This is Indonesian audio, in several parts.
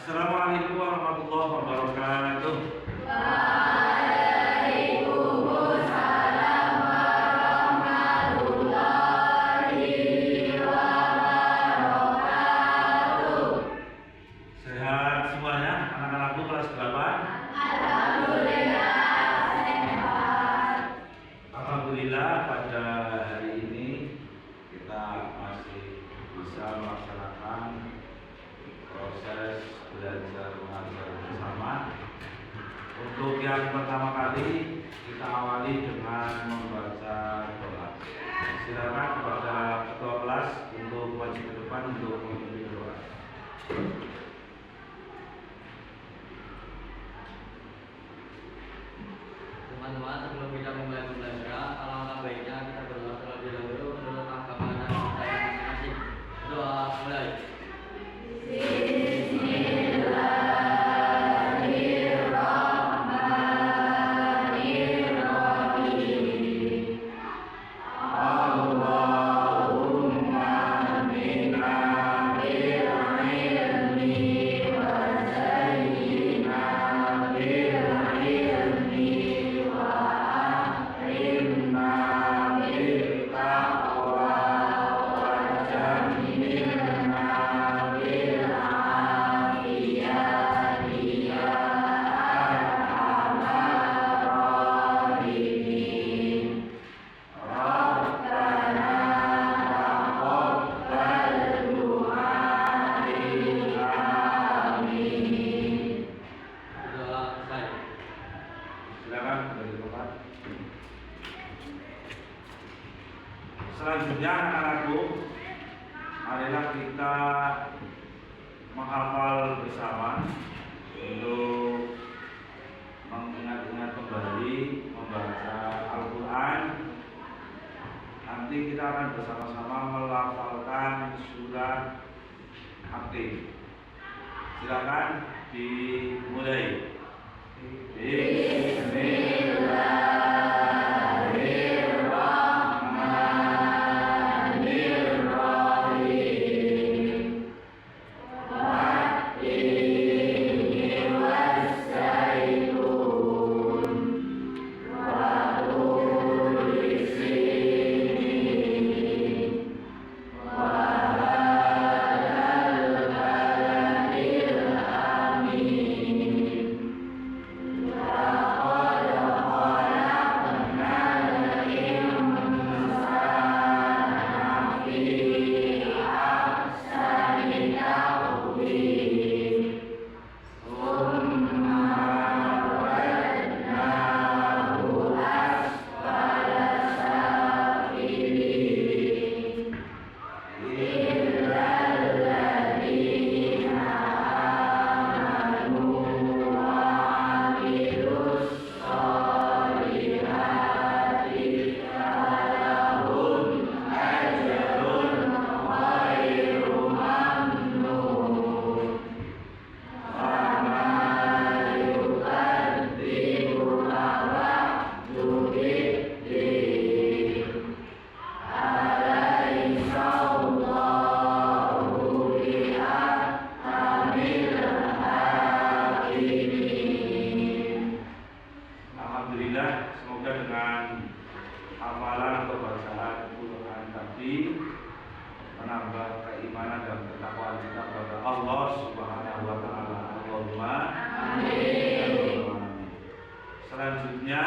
Assalamualaikum warahmatullahi wabarakatuh. Waalaikumsalam warahmatullahi wabarakatuh. Sehat semuanya, anak-anakku kelas berapa? Alhamdulillah sehat. Alhamdulillah pada hari ini kita masih bisa melaksanakan proses belajar mengajar bersama. Untuk yang pertama kali kita awali dengan membaca doa. Silakan kepada ketua kelas untuk maju ke depan untuk memimpin doa. Teman-teman, sebelum kita memulai pembelajaran, alangkah baiknya kita berdoa terlebih dahulu menurut agama dan budaya masing-masing. Doa mulai. Doa selesai. Silakan dari tempat. Selanjutnya anak-anakku, marilah kita menghafal bersama untuk mengingat-ingat kembali membaca Al-Quran. Nanti kita akan bersama-sama melafalkan surah aktif. Silakan dimulai. Alhamdulillah, semoga dengan hafalan atau bacaan Quran tadi menambah keimanan dan ketakwaan kita kepada Allah Subhanahu wa taala. Allahumma amin. Selanjutnya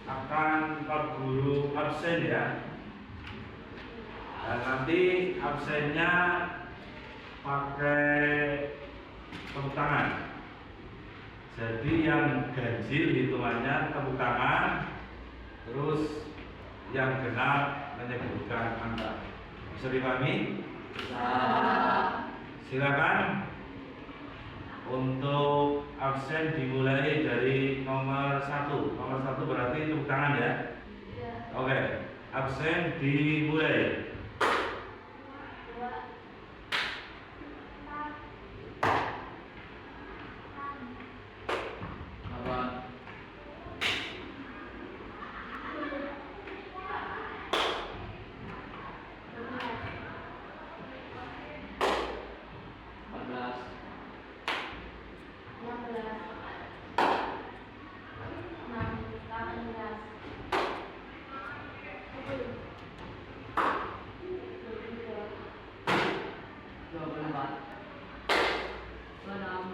akan Pak Guru absen ya. Dan nanti absennya pakai tepuk tangan. Jadi yang ganjil hitungannya tepuk tangan, terus yang genap menyebutkan angka. Bisa dipahami? Silakan. Untuk absen dimulai dari nomor 1. Nomor 1 berarti tepuk tangan ya? Oke. Absen dimulai. Apa? 24. 26.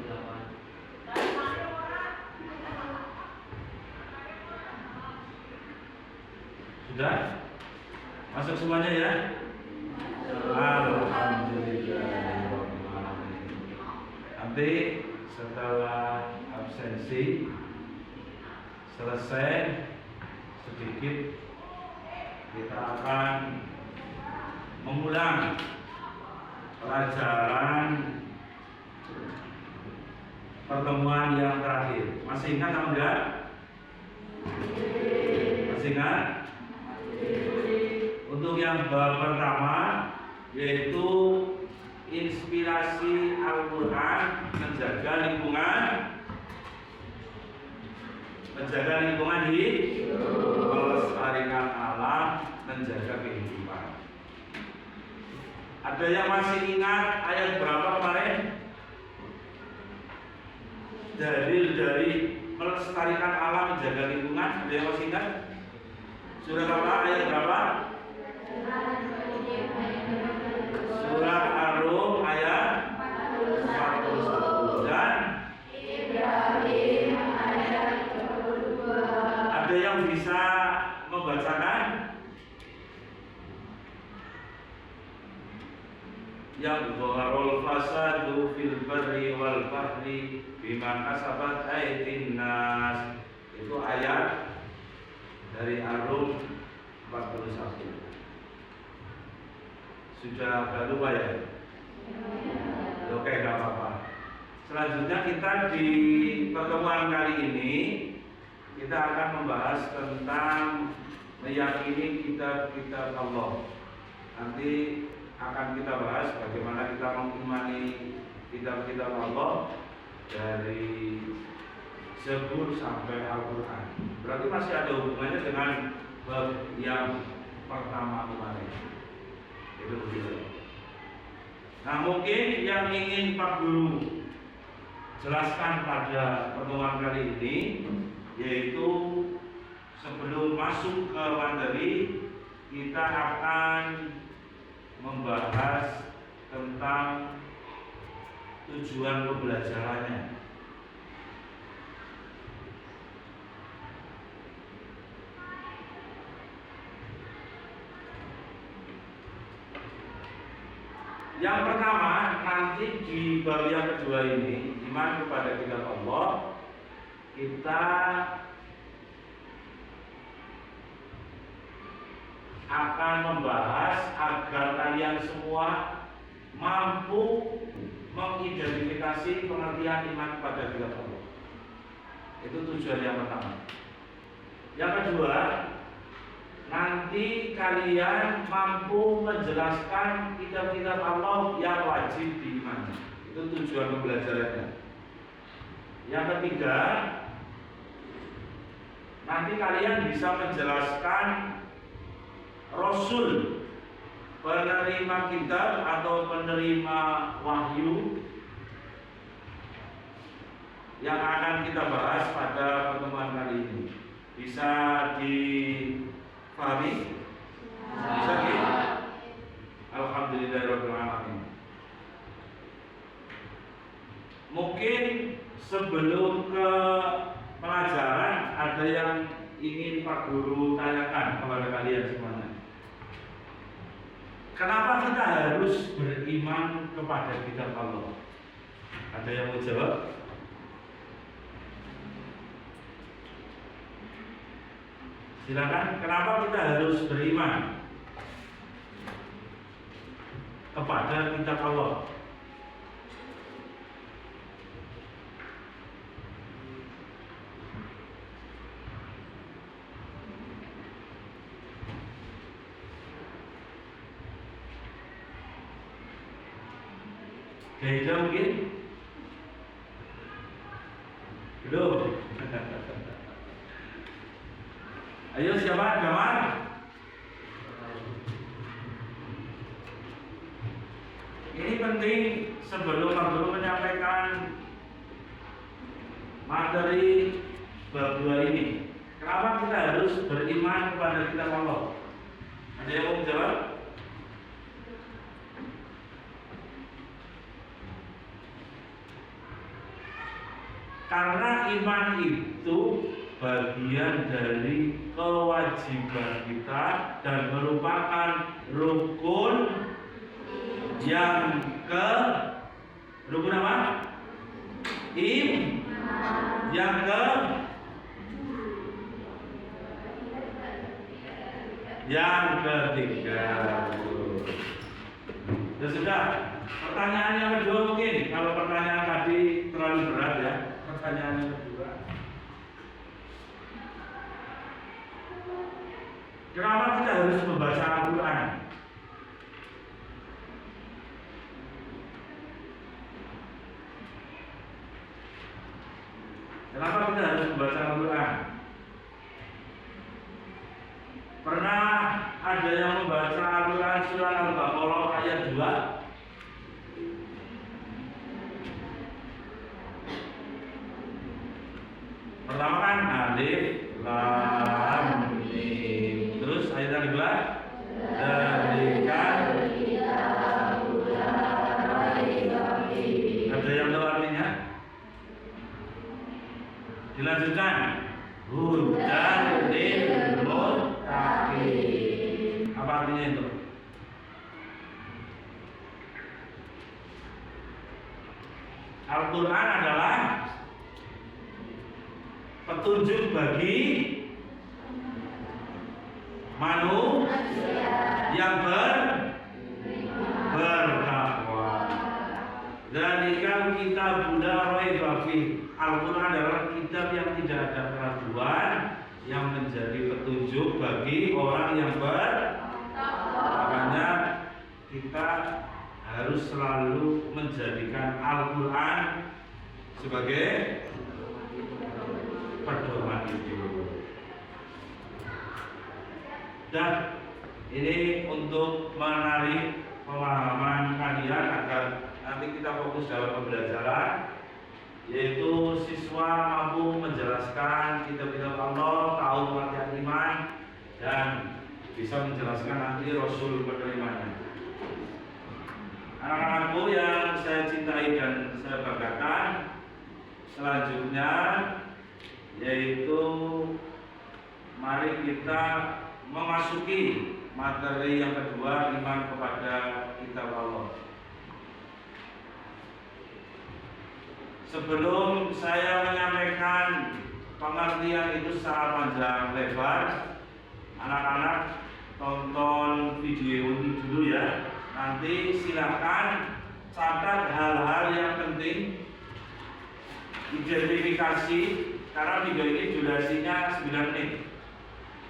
28. Sudah? Masuk semuanya ya? Alhamdulillah. Nanti setelah absensi selesai sedikit kita akan mengulang pelajaran pertemuan yang terakhir. Masih ingat atau enggak? Masih ingat? Untuk yang bab pertama yaitu inspirasi Al-Quran menjaga lingkungan hidup, melestarikan alam, menjaga kehidupan. Ada yang masih ingat ayat berapa kemarin? Dalil dari melestarikan alam, menjaga lingkungan. Ada yang masih ingat? Surah apa? Ayat berapa? Surah Ar-Rum ayat 41 dan Ibrahim ayat 22. ada yang bisa membacakan? Yang dhaharul fasadu fil barri wal bahri bima kasabat aydin nas. Itu ayat dari Ar-Rum 41. Sudah agak lupa ya? Oke, gak apa-apa. Selanjutnya kita di pertemuan kali ini kita akan membahas tentang meyakini kitab-kitab Allah. Nanti akan kita bahas bagaimana kita mengimani kitab-kitab Allah dari Zabur sampai Al-Quran. Berarti masih ada hubungannya dengan bab yang pertama kemarin. Itu begitu. Nah, mungkin yang ingin Pak Guru jelaskan pada pertemuan kali ini yaitu sebelum masuk ke materi kita akan membahas tentang tujuan pembelajarannya. Yang pertama, nanti di bab yang kedua ini, iman kepada kitab Allah, kita akan membahas agar kalian semua mampu mengidentifikasi pengertian iman kepada kitab Allah. Itu tujuan yang pertama. Yang kedua, nanti kalian mampu menjelaskan kitab-kitab Allah yang wajib diimani. Itu tujuan pembelajarannya. Yang ketiga, nanti kalian bisa menjelaskan Rasul, penerima kitab atau penerima wahyu yang akan kita bahas pada pertemuan kali ini. Bisa dipahami? Bisa gitu? Alhamdulillahirabbil alamin. Mungkin sebelum ke pelajaran ada yang ingin Pak Guru tanyakan kepada kalian semuanya. Kenapa kita harus beriman kepada kitab Allah? Ada yang mau jawab? Silakan. Kenapa kita harus beriman kepada kitab Allah? Beda mungkin? Belum. Ayo siapa? Gamar? Ini penting sebelum Pak Guru menyampaikan materi bab 2 ini. Kenapa kita harus beriman kepada kitab Allah? Ada yang mau jawab? Karena iman itu bagian dari kewajiban kita dan merupakan rukun yang rukun apa? Yang ketiga. Ya sudah. Pertanyaan yang kedua mungkin. Kalau pertanyaan tadi terlalu berat ya. Pertanyaan yang kedua. Kenapa kita harus membaca Al-Quran? Kenapa kita harus membaca Al-Quran? Pernah ada yang membaca Al-Quran surah Al-Baqarah ayat 2? Pertama kan alif lam mim. Terus ayat yang kedua ada yang tahu artinya? Dilanjutkan hudan lil muttaqin. Apa artinya itu? Al-Quran adalah petunjuk bagi manusia yang bertakwa. Dzalika kitabun la raiba fihi. Al-Quran adalah kitab yang tidak ada keraguan, yang menjadi petunjuk bagi orang yang bertakwa. Makanya kita harus selalu menjadikan Al-Quran sebagai pedoman hidup. Dan ini untuk menarik pemahaman kalian agar nanti kita fokus dalam pembelajaran, yaitu siswa mampu menjelaskan kitab-kitab Allah, tahu pengertian iman, dan bisa menjelaskan nanti Rasul penerimaannya. Anak-anakku yang saya cintai dan saya banggakan, selanjutnya yaitu mari kita memasuki materi yang kedua, iman kepada kitab Allah. Sebelum saya menyampaikan pengertian itu secara panjang lebar, anak-anak tonton video ini dulu ya. Nanti silakan catat hal-hal yang penting, identifikasi, karena video ini durasinya 9 menit.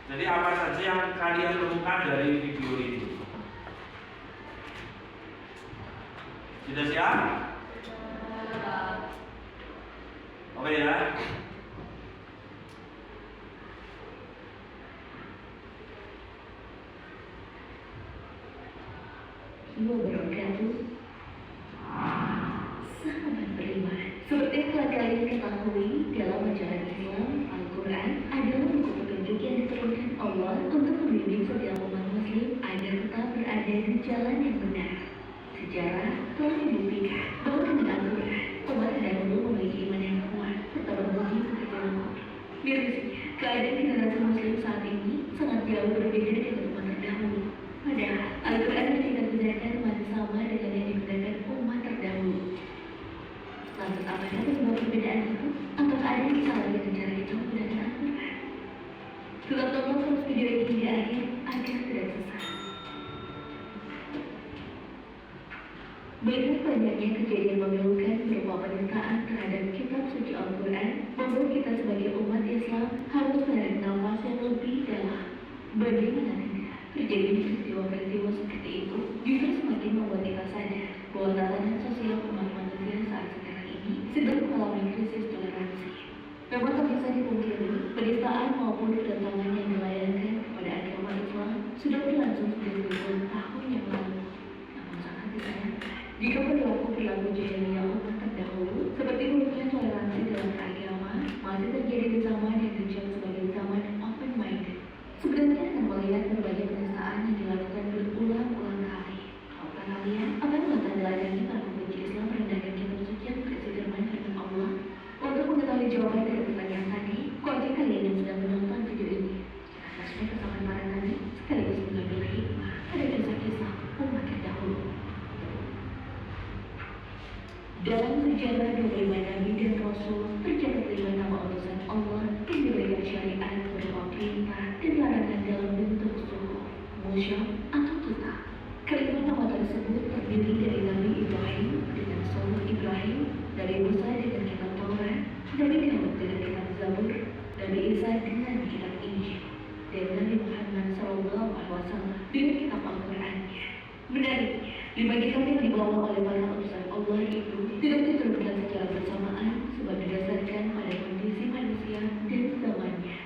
Jadi apa saja yang kalian temukan dari video ini? Sudah siap? Oke ya. Wabarakatuh. Sahabat beriman, seperti yang telah kalian ketahui, dalam ajaran Islam, Al-Quran adalah buku petunjuk yang diturunkan Allah untuk membimbing setiap umat muslim agar tetap berada di jalan yang benar. Sejarah telah membuktikan bahwa dengan Al-Quran, umat terdahulu memiliki iman yang kuat serta berbudi pekerti lembut. Mirisnya, keadaan generasi muslim saat ini sangat jauh berbeda dengan umat terdahulu. Padahal Al-Quran yang kita gunakan masih sama dengan yang digunakan umat terdahulu. Lantas apakah penyebab perbedaan itu? Apakah ada yang salah dengan cara kita menggunakan Al-Quran? Tetap tonton terus video ini di akhir agar tidak sesat. Melihat banyaknya kejadian memilukan berupa penistaan terhadap kitab suci Al-Quran, membuat kita sebagai umat Islam harus menarik nafas yang lebih dalam. Bagaimana tidak? Terjadi peristiwa-peristiwa seperti itu justru semakin membuat kita sadar bahwa tatanan sosial umat manusia saat sekarang ini sedang mengalami krisis toleransi. Memang tak bisa dipungkiri, penistaan maupun kedatangan yang dilayangkan kepada agama Islam sudah berlangsung sejak ribuan tahun yang lalu. Namun sangat disayangkan, jika perilaku jahiliyah umat terdahulu seperti buruknya toleransi dalam agama masih terjadi di zaman yang dicap sebagai zaman open-minded. Sebenarnya akan melihat berbagai penistaan yang dilakukan berulang-ulang kali. Apakah kalian akan mengetahui para pembenci Islam merendahkan kitab suci yang berisi firman Allah untuk mengetahui Dalam sejarah 25 Nabi dan Rasul, tercatat 5 nama utusan Allah yang diberikan syariat berupa perintah dan larangan dalam bentuk suhuf, musyaf, atau kitab. Kelima nama tersebut terdiri dari Nabi Ibrahim dengan Surah Ibrahim, Nabi Musa dengan kitab Taurat, Nabi Daud dengan kitab Zabur, Nabi Isa dengan kitab Injil, dan Nabi Muhammad SAW dengan kitab Al-Qur'annya. Menariknya, 5 kitab yang dibawa oleh para utusan Allah itu tidak diturunkan secara bersamaan sebab didasarkan pada kondisi manusia dan zamannya.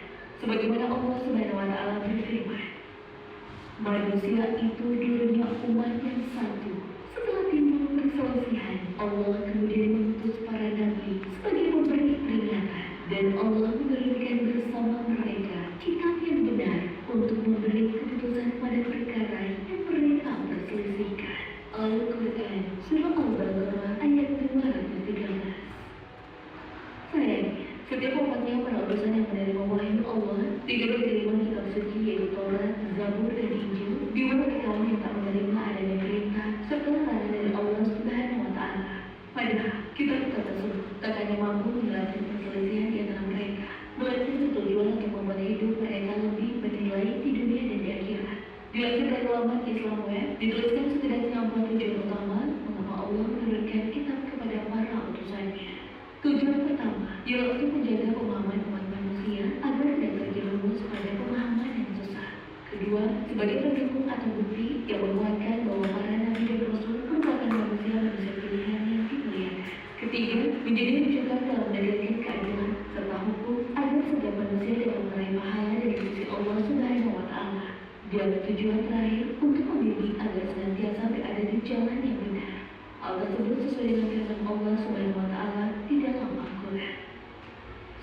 Sebagaimana Allah Subhanahu wa Ta'ala berfirman, manusia itu dulunya umat yang satu. Setelah timbul perselisihan, Allah kemudian mengutus para nabi sebagai pemberi peringatan, dan Allah menurunkan bersama mereka kitab yang benar untuk memberi keputusan pada perkara yang mereka perselisihkan. Al-Quran Surah Al-Baqarah ayat 213. Sayangnya, setiap umatnya para utusan yang menerima wahyu Allah tidak menerima kitab suci yaitu Taurat, Zabur, dan Injil, di mana kaum yang tak menerima adanya perintah serta larangan dari Allah Subhanahu wa Ta'ala. Padahal kitab-kitab tersebut tak hanya mampu menjelaskan perselisihan di antara mereka, melainkan bertujuan untuk membuat hidup mereka lebih bernilai di dunia dan di akhirat. Dilansir dari laman Islam Web, dituliskan setidaknya 4 tujuan utama mengapa Allah menurunkan kitab kepada para utusannya. Tujuan pertama ialah untuk menjaga pemahaman umat manusia agar tidak terjerumus pada pemahaman yang sesat. Kedua, sebagai pendukung atau bukti yang menguatkan bahwa para nabi dan rasul merupakan manusia pilihan yang dimuliakan. Ketiga, menjadi rujukan dalam menegakkan keadilan serta hukum agar setiap manusia dapat meraih pahala dari sisi Allah Subhanahu wa Ta'ala. Dan tujuan terakhir untuk membimbing agar senantiasa berada di jalan yang benar. Hal tersebut sesuai dengan firman Allah Subhanahu wa Ta'ala di dalam Al-Quran.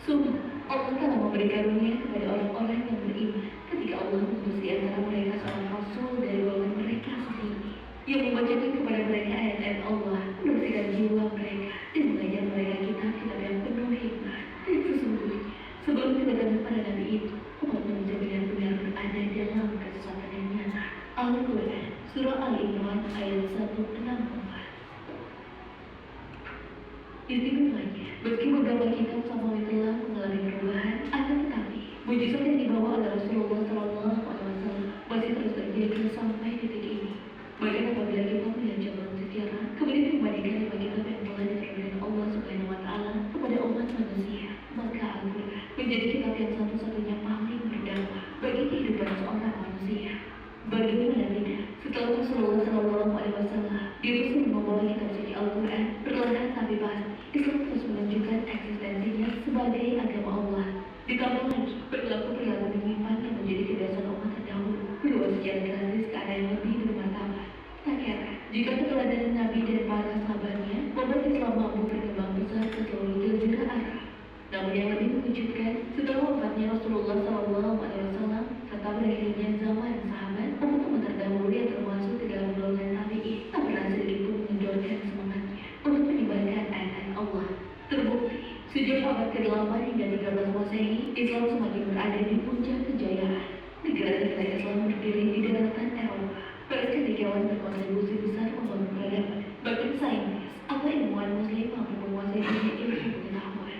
Sungguh, Allah telah memberi karunia kepada orang-orang yang beriman ketika Allah mengutus di antara mereka seorang rasul dari golongan mereka sendiri yang membacakan kepada mereka ayat-ayat Allah, membersihkan jiwa mereka dan mengajar mereka kitab-kitab yang penuh hikmah. Dan sesungguhnya, sebelum kedatangan para nabi itu, umat manusia benar-benar berada dalam kesesatan yang nyata. Al-Quran Surah Al-Imran ayat 164. Istimewanya, meski beberapa kitab samawi telah mengalami perubahan, akan tetapi mujizat yang dibawa oleh Rasulullah SAW masih terus terjaga sampai detik ini. Bahkan apabila kita melihat jalan sejarah, kemudian membandingkan 5 kitab yang telah diturunkan Allah Subhanahu wa Ta'ala kepada umat manusia, maka Al-Quran menjadi kitab yang satu-satunya paling berdampak bagi kehidupan seorang manusia. Bagaimana tidak? Setelah Rasulullah SAW diutus untuk membawa kitab suci Al-Quran, perlahan tapi pasti Islam terus menunjukkan eksistensinya sebagai agama Allah. Ditambah lagi perilaku-perilaku menyimpang yang menjadi kebiasaan umat terdahulu, berubah secara drastis ke arah yang lebih bermartabat. Tak heran jika keteladanan Nabi dan para sahabatnya membuat Islam mampu berkembang besar ke seluruh jazirah Arab. Namun yang lebih mengejutkan, setelah wafatnya Rasulullah SAW serta berakhirnya zaman sahabat, umat-umat terdahulu yang termasuk ke dalam golongan tabi'in tak pernah sedikit pun mengendorkan semangatnya untuk menyebarkan ayat-ayat Allah. Terbukti, sejak abad ke-8 hingga 13 Masehi, Islam semakin berada di puncak kejayaan. Negara-negara Islam berdiri di daratan Eropa. Para cendekiawan berkontribusi besar membangun peradaban. Bahkan saintis atau ilmuwan Muslim mampu menguasai dunia ilmu pengetahuan.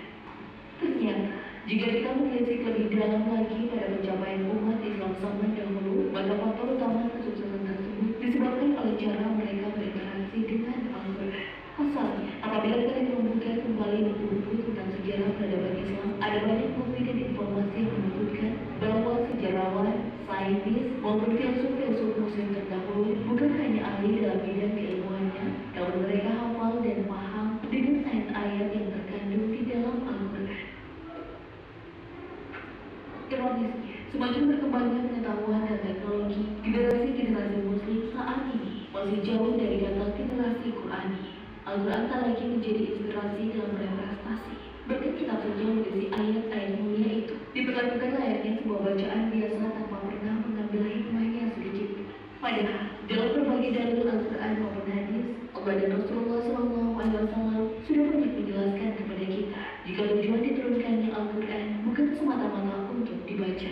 Ternyata, jika kita menelisik lebih dalam lagi pada pencapaian umat Islam zaman dahulu, maka faktor utama kesuksesan tersebut disebabkan oleh cara mereka berinteraksi dengan Al-Quran. Pasalnya, apabila kalian membuka kembali buku-buku tentang sejarah peradaban Islam, ada banyak bukti dan informasi yang menyebutkan bahwa sejarawan, saintis, maupun filsuf-filsuf Muslim terdahulu bukan hanya ahli dalam bidang keilmuannya, namun mereka hafal dan paham dengan ayat-ayat yang terkandung di dalam Al-Quran. Ironisnya, semakin berkembangnya pengetahuan dan teknologi, generasi-generasi Muslim saat ini masih jauh dari kata generasi Qurani. Al-Quran tak lagi menjadi inspirasi dalam berprestasi. Bahkan kitab suci yang berisi ayat-ayat mulia itu diperlakukan layaknya sebuah bacaan biasa tanpa pernah mengambil hikmahnya sedikit. Padahal, dalam berbagai dalil Al-Quran maupun hadis, Allah dan Rasulullah SAW sudah banyak menjelaskan kepada kita jika tujuan diturunkannya Al-Quran bukan semata-mata untuk dibaca.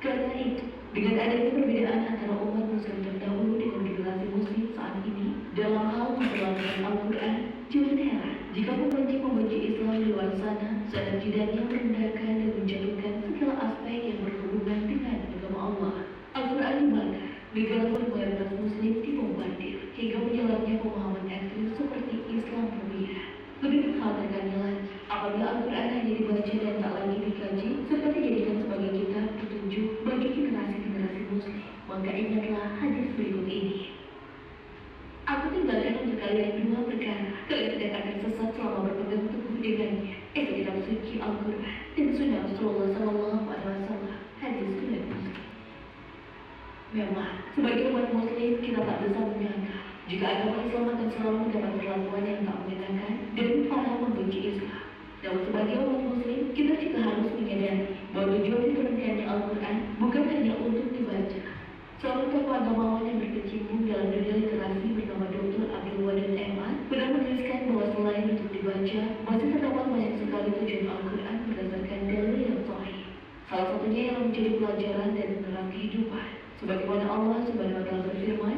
Karena itu, dengan adanya perbedaan antara umat Muslim terdahulu dengan generasi Muslim saat ini dalam hal memperlakukan Al-Quran, Jangan heran jika pembenci Islam di luar sana sadar jidatnya merendahkan dan menjatuhkan segala aspek yang berhubungan dengan agama Allah. Al-Quran dibakar, negara mayoritas Muslim dibombardir, hingga menjalannya pemahaman ekstrim seperti Islam Rubiyah. Lebih mengkhawatirkannya lagi, apabila Al-Quran hanya dibaca dan tak lagi dikaji, serta dijadikan sebagai kitab petunjuk bagi generasi-generasi Muslim, maka ingatlah hadis berikut ini. Aku tinggalkan untuk kalian dua perkara. Kalian tidak akan sesat selama berpegang teguh dengannya. Itu kitab suci Al-Quran dan sunnah Rasulullah SAW. Hadis riwayat Muslim. Memang, sebagai umat Muslim kita tak bisa menyangka jika agama Islam akan selalu mendapat perlakuan yang tak menyenangkan dan para membenci Islam. Namun sebagai umat Muslim kita juga harus menyadari bahwa tujuan diturunkannya Al-Quran bukan hanya untuk dibaca. Seorang tokoh agamawan yang berkecimpung dalam dunia literasi bernama Dr. Abdul Wadud Ahmad pernah menuliskan bahwa selain untuk dibaca, masih terdapat banyak sekali tujuan Al-Quran berdasarkan dalil yang sahih. Salah satunya yang menjadi pelajaran dan penerang kehidupan. Sebagaimana Allah Subhanahu wa Ta'ala berfirman,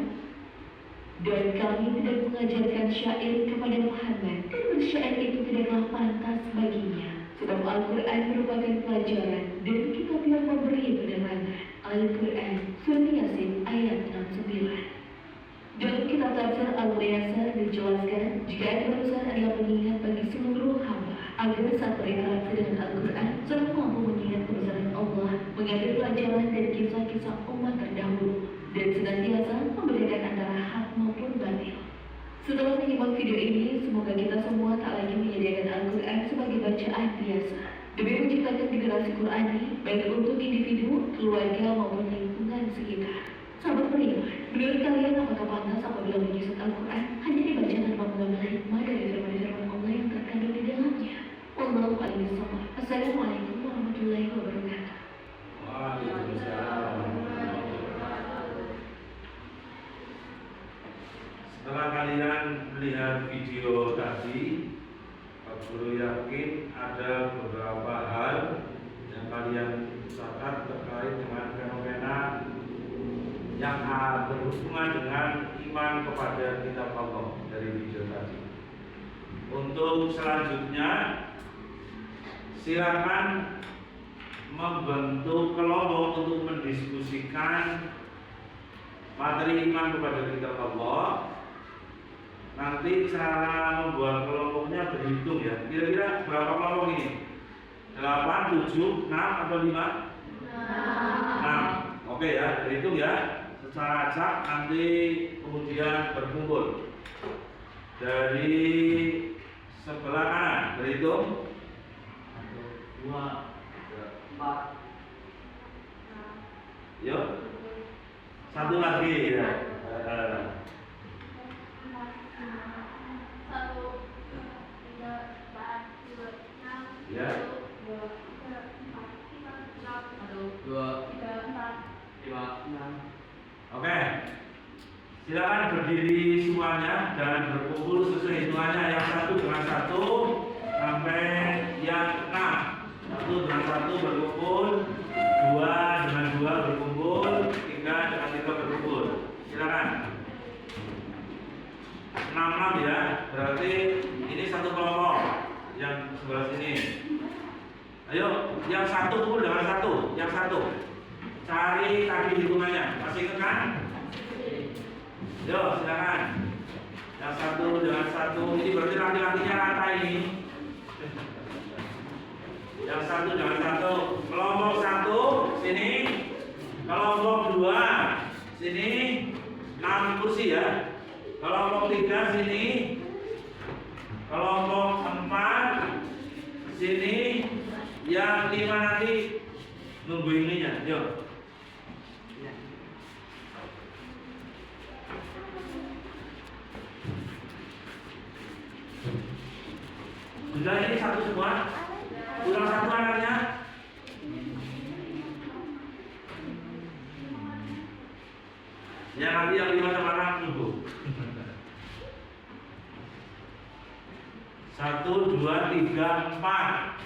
dan kami tidak mengajarkan syair kepada Muhammad, dan bersyair itu tidaklah pantas baginya. Sebab Al-Quran merupakan pelajaran dan kitab yang memberi penerangan. Al-Quran, Surah Yasin ayat 69. Dalam kitab tafsir Al-Muyassar dijelaskan, jika ayat barusan adalah pengingat bagi seluruh hamba agar saat berinteraksi dengan Al-Quran selalu mampu mengingat kebesaran Allah, mengambil pelajaran dan kisah-kisah umat terdahulu, dan senantiasa membedakan antara hak maupun batil. Setelah menyimak video ini, semoga kita semua tak lagi menyediakan Al-Quran sebagai bacaan biasa, demi menciptakan generasi Qurani baik untuk individu, keluarga maupun lingkungan sekitar. Sahabat beriman, menurut kalian apakah pantas apabila menyusun Al-Quran hanya dibaca tanpa mengambil hikmah dari firman-firman Allah yang terkandung di dalamnya? Wallahu a'lam bishawab. Assalamualaikum warahmatullahi wabarakatuh. Waalaikumsalam. Setelah kalian melihat video tadi, Pak Guru yakin ada beberapa hal yang kalian catat terkait dengan fenomena yang berhubungan dengan iman kepada kitab Allah dari video tadi. Untuk selanjutnya, silakan membentuk kelompok untuk mendiskusikan materi iman kepada kitab Allah. Nanti cara membuat kelompoknya berhitung ya. Kira-kira berapa kelompok ini? 8, 7, 6 atau 5? 6. Oke ya, berhitung ya. Secara acak nanti kemudian berkumpul. Dari sebelah kanan berhitung 1, 2, 3, 4. Yuk. Satu lagi ya. 1, 2, 3, 4, 5, 6. Ya. 1, 2, 3, 4, 5, 6. 2, 3, 4, 5, 6. Oke. Silakan berdiri semuanya dan berkumpul sesuai hitungannya, yang 1 dengan 1 sampai yang 6. 1 dengan 1 berkumpul, 2 dengan 2 berkumpul, 3 dengan 3 berkumpul. Silakan. 6 ya, berarti ini satu kelompok yang sebelah sini. Ayo, yang 1 kumpul dengan 1, yang 1 cari tadi hitungannya, masih ingat kan? Yo, silakan. Yang 1 dengan 1, ini berarti laki-lakinya rata ini. Yang 1 dengan 1, kelompok 1 sini, kelompok 2 sini, 6 kursi ya. Kelompok 3 sini, kelompok 4 sini, yang 5 nanti nunggu ininya. Yuk. Sudah ini satu semua? Kurang satu anaknya? Ya nanti yang 5 sama 6 nunggu. 1, 2, 3, 4.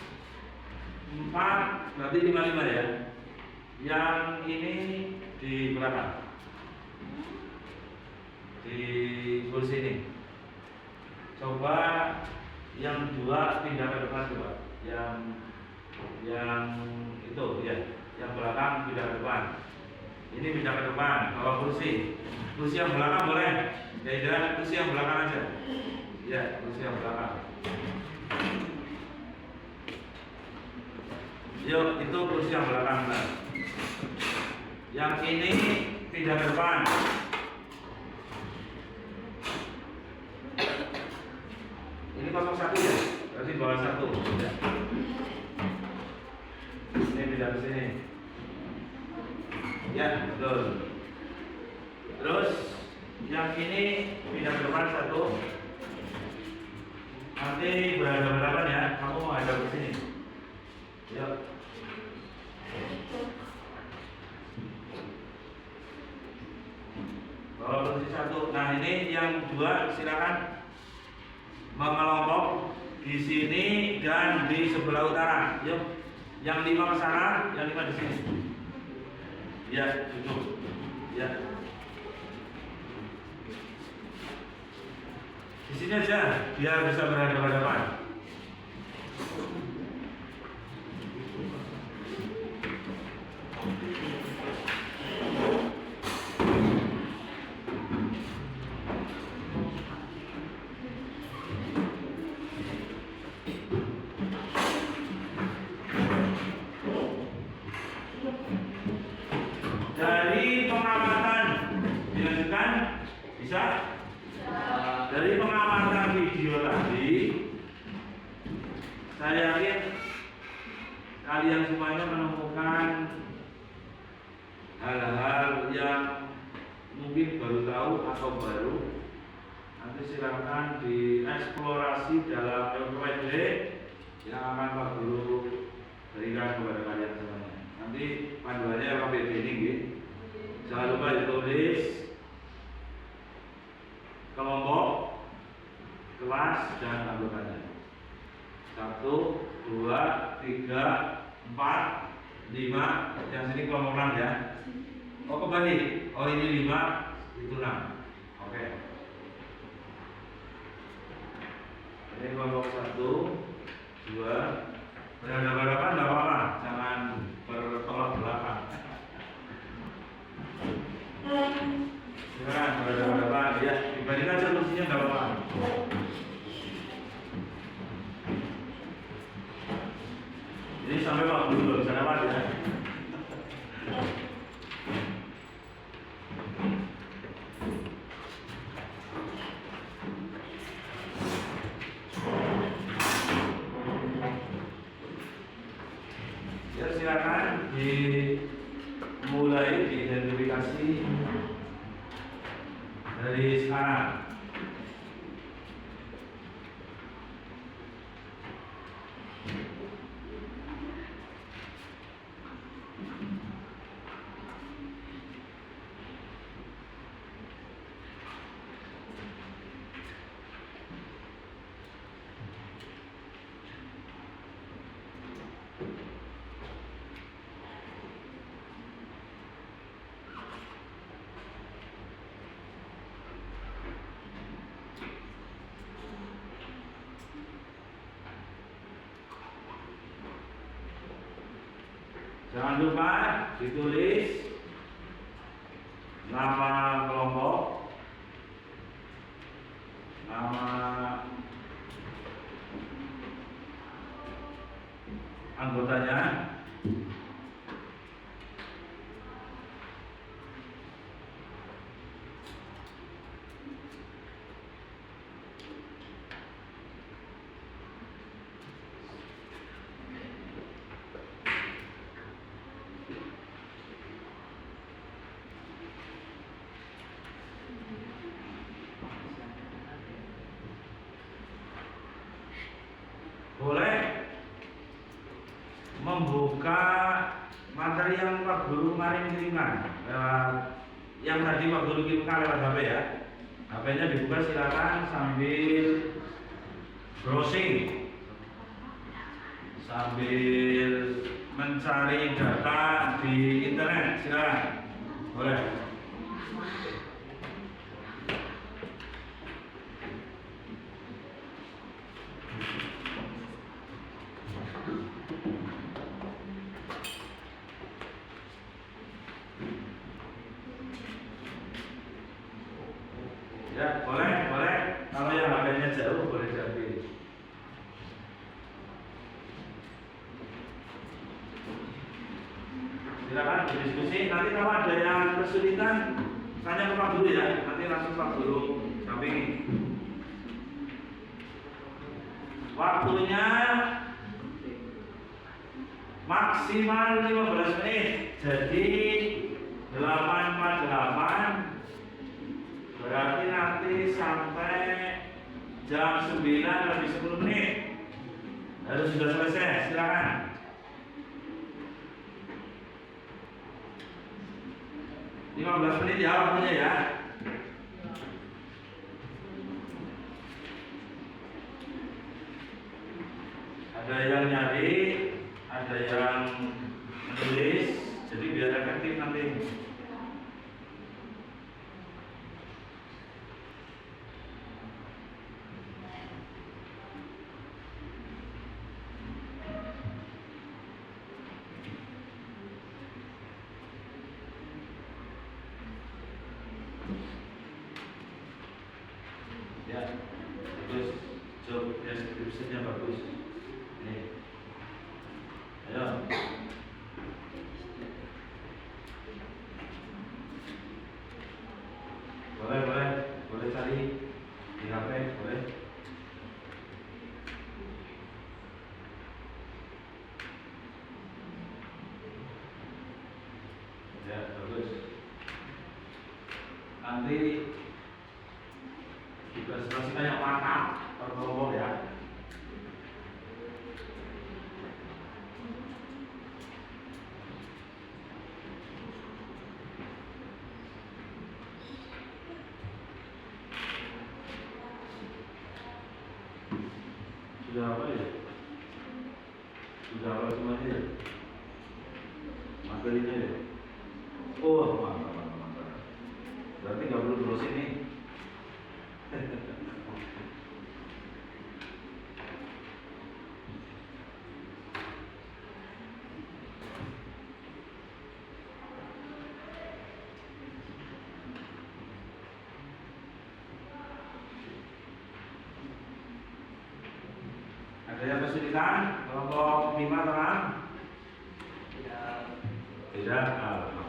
4 berarti 5 ya. Yang ini di belakang. Di kursi ini. Coba yang dua pindah ke depan coba. Yang itu ya, yang belakang pindah ke depan. Ini pindah ke depan, bawa kursi. Kursi yang belakang boleh. Ya, jangan kursi yang belakang aja. Ya, kursi yang belakang. Yuk, itu kursi yang belakang. Nah. Yang ini pindah ke depan. Ini 01 ya, berarti bawah 1 ya. Ini pindah ke sini. Ya, betul. Terus yang ini pindah ke depan 1. Nanti berhadapan ya, kamu ada ke sini. Yuk. Bawa kursi 1. Nah, ini yang 2 silakan mengelompok di sini dan di sebelah utara. Yuk, yang 5 ke sana, yang 5 di sini. Ya, duduk. Ya. Di sini aja, biar bisa berhadapan-hadapan. Dari pengamatan dilanjutkan bisa? Dari pengamatan video tadi, saya yakin kalian semuanya menemukan hal-hal yang mungkin baru tahu atau baru. Nanti silakan dieksplorasi dalam PPT yang akan Pak Guru berikan kepada kalian semuanya. Nanti panduannya PPT ini, gitu. Jangan lupa ditulis kelompok, kelas, dan anggotanya. 1, 2, 3, 4, 5. Yang sini kelompok 6 ya. Oh, kembali. Oh, ini 5, itu 6. Oke. Ini kelompok 1, 2. Berhadapan-hadapan nggak apa-apa, jangan bertolak belakang. Silakan berhadapan-hadapan ya, dibandingkan solusinya nggak apa-apa. Jadi sampai Pak Guru bisa dapat ya. Ya, silakan dimulai diidentifikasi dari sekarang. Jangan lupa ditulis nama kelompok, nama anggotanya, boleh membuka materi yang Pak Guru kemarin kirimkan yang tadi Pak Guru kirimkan lewat HP ya. HP-nya dibuka silakan sambil browsing, sambil mencari data di internet, silakan boleh. jauh boleh jadi. Silakan berdiskusi. Nanti kalau ada yang kesulitan tanya ke Pak Guru ya. Nanti langsung Pak Guru sampingi. Waktunya maksimal 15 menit. Jadi 8.48 berarti nanti sampai jam 9 lebih 10 menit harus sudah selesai. Silakan. Lima 15 menit ya waktunya ya. Ada yang nyari, ada yang menulis, jadi biar efektif nanti. Ya, bagus. Job description-nya bagus. Ini. Ayo. Boleh cari di HP, boleh. Ya, bagus. Nanti dipresentasikan yang mantap per kelompok ya. Sudah apa ya? Sudah apa semuanya ya? Materinya ya? Oh, mantap. Berarti nggak perlu terus ini. Ada yang kesulitan? Kelompok 5 teman? Tidak. Alhamdulillah.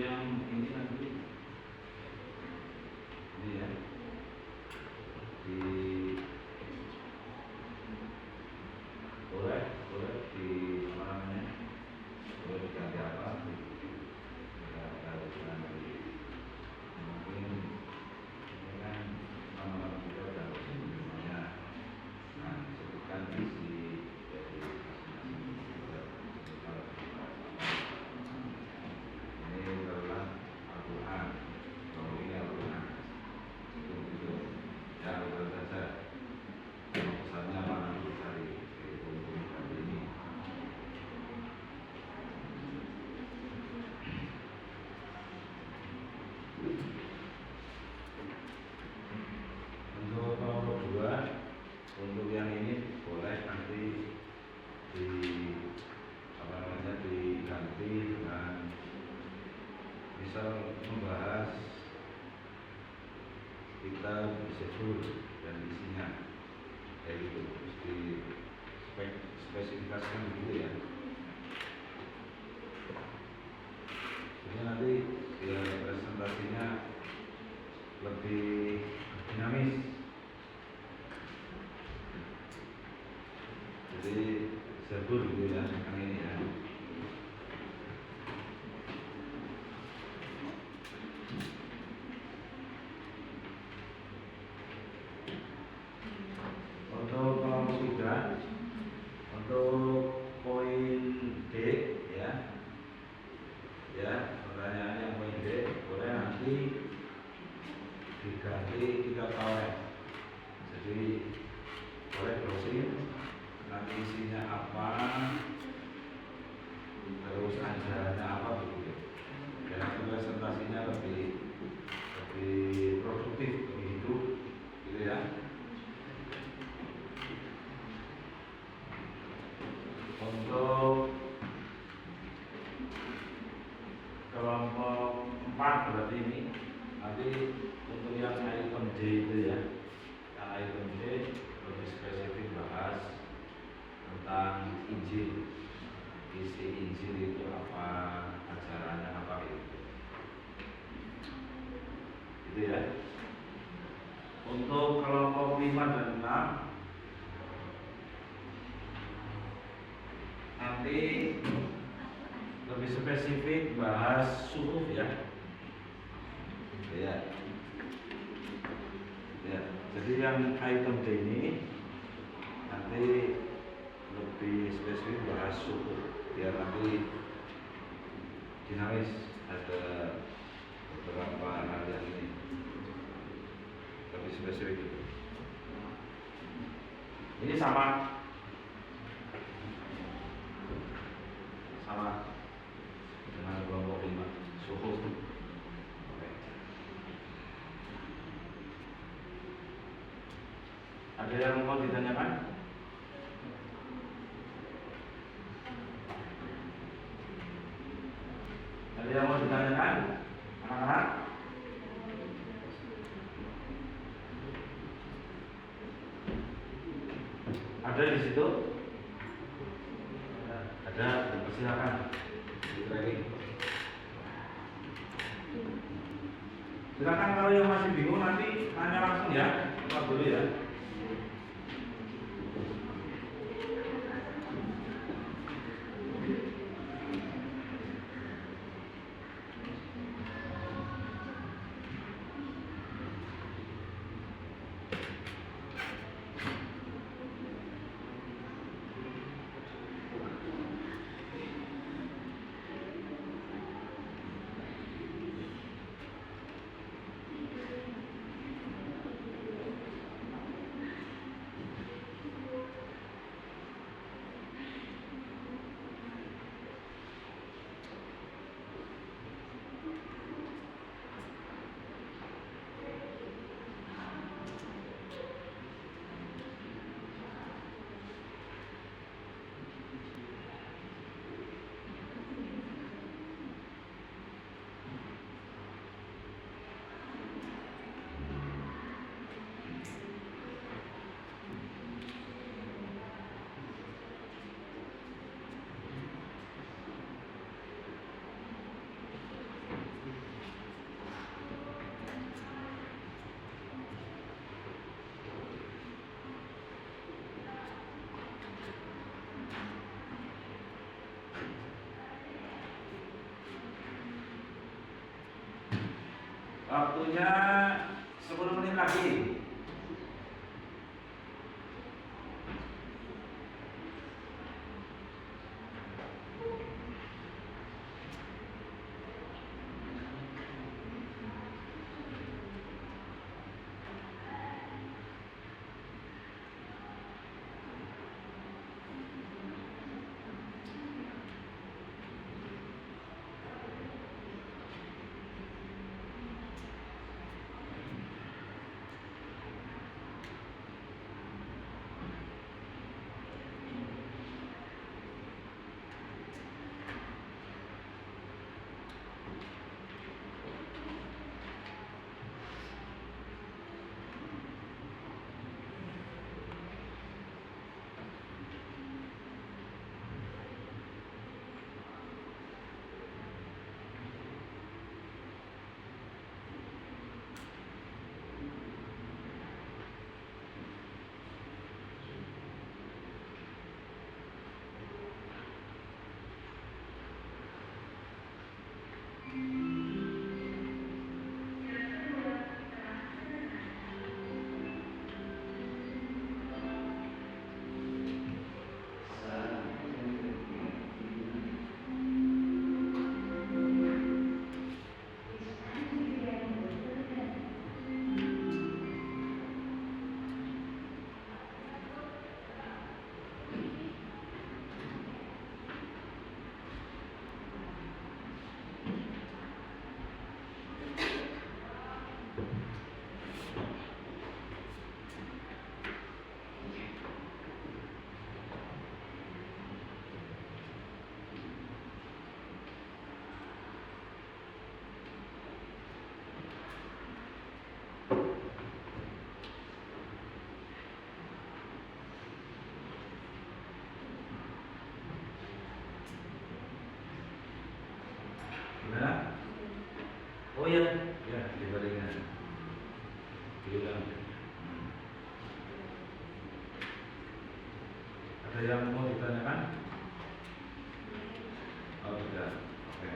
yang ini nanti ini ya di boleh di apa namanya boleh diganti apa mungkin ini kan teman-teman kita udah semuanya. Nah, sebutkan isi dari ini adalah Al-Quran. Kalau ini Al-Quran itu ya betul saja. Pesannya mana dicari dari buku ini. Untuk kelompok 2, untuk yang ini boleh nanti di apa namanya diganti dengan misal membahas kita sebut dan isinya kayak gitu, terus di spesifikasikan begitu ya. Jadi nanti ya, presentasinya lebih dinamis. Jadi sebut gitu ya, yang ini ya. Untuk kelompok 3, untuk poin D ya, pertanyaannya poin D boleh nanti diganti 3 kawan. Jadi boleh browsing nanti isinya apa, terus ajarannya apa begitu. Dan nanti presentasinya lebih produktif, lebih hidup, gitu ya. Untuk kelompok 4 berarti ini nanti untuk yang item D itu ya, yang item D lebih spesifik bahas tentang Injil, isi Injil itu apa, ajarannya apa gitu ya. Untuk kelompok 5 dan 6 nanti lebih spesifik bahas suhuf ya. Jadi yang item D ini nanti lebih spesifik bahas suhuf, biar nanti dinamis, ada beberapa hal yang ini lebih spesifik itu. Ini sama dengan kelompok 5 suhu. Oke. Ada yang mau ditanyakan? Ada yang mau ditanyakan, anak-anak? Ada di situ? Ada, silakan. Training. Silakan kalau yang masih bingung nanti tanya langsung ya, Pak dulu ya. Waktunya 10 menit lagi. Gimana? Oh iya, ya dibaringin. Diulang. Ada yang mau ditanyakan? Oh tidak. Oke.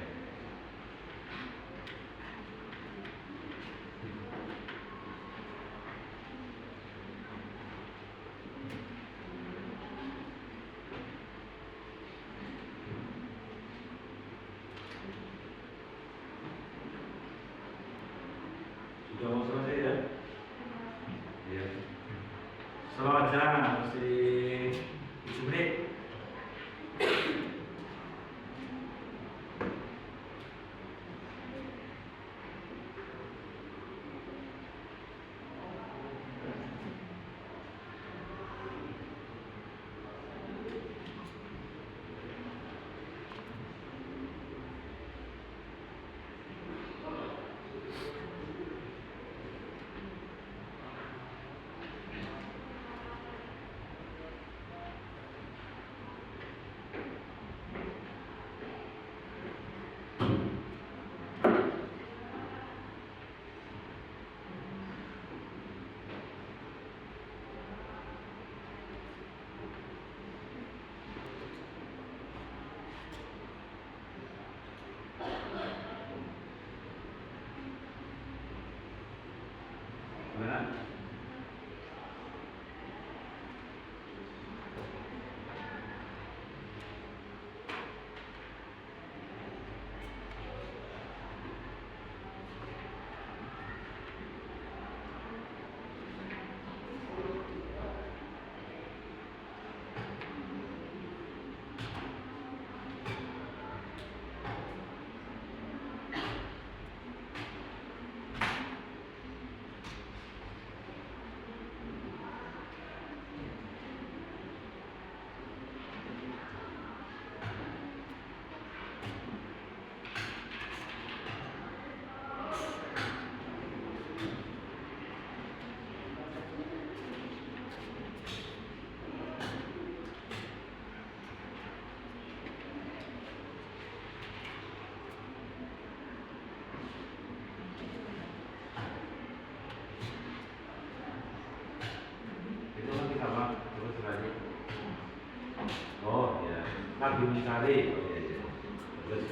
Sudah mau selesai ya? Iya. Slow aja, masih 7 menit. Gimana? Itu nanti sama terus lagi. Oh ya, lagi mencari. Oh iya iya. Terus.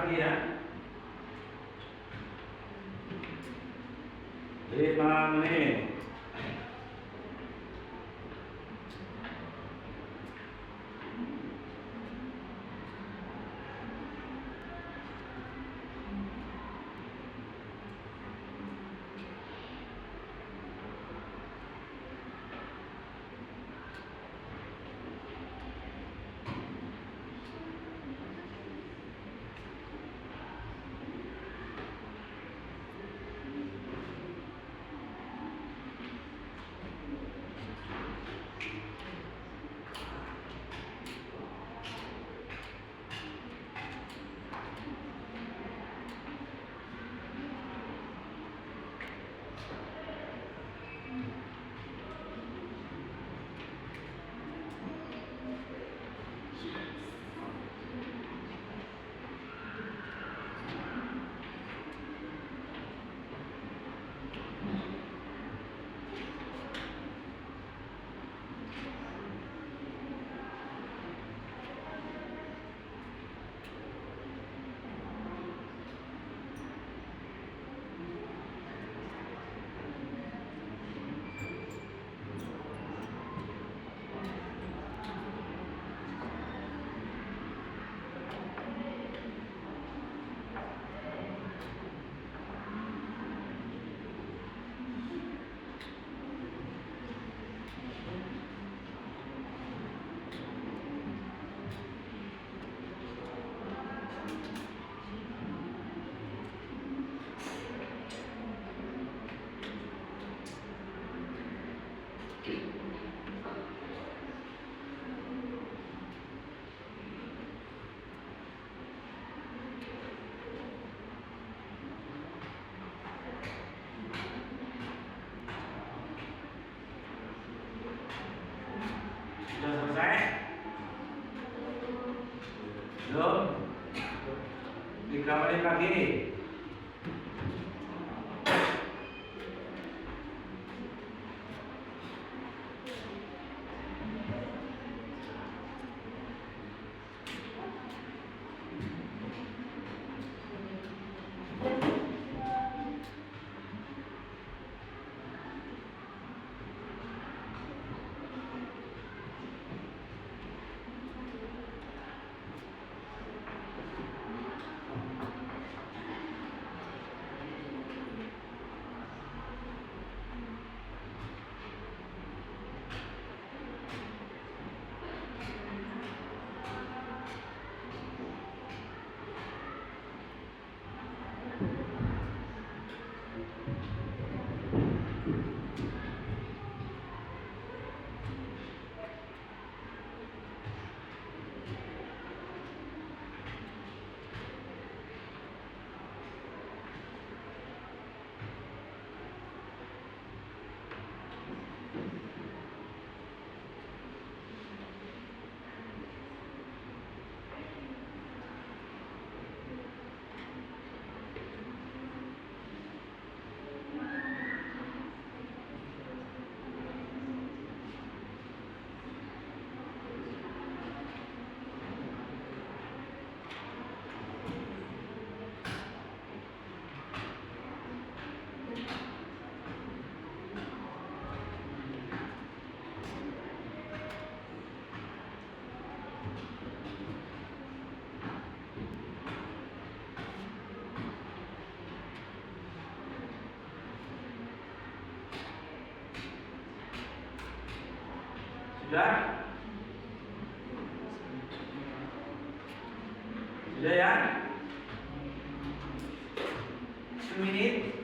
lagi ya. 5 menit. Sudah selesai? Belum? 3 menit lagi. Sudah? Sudah ya? 1 menit.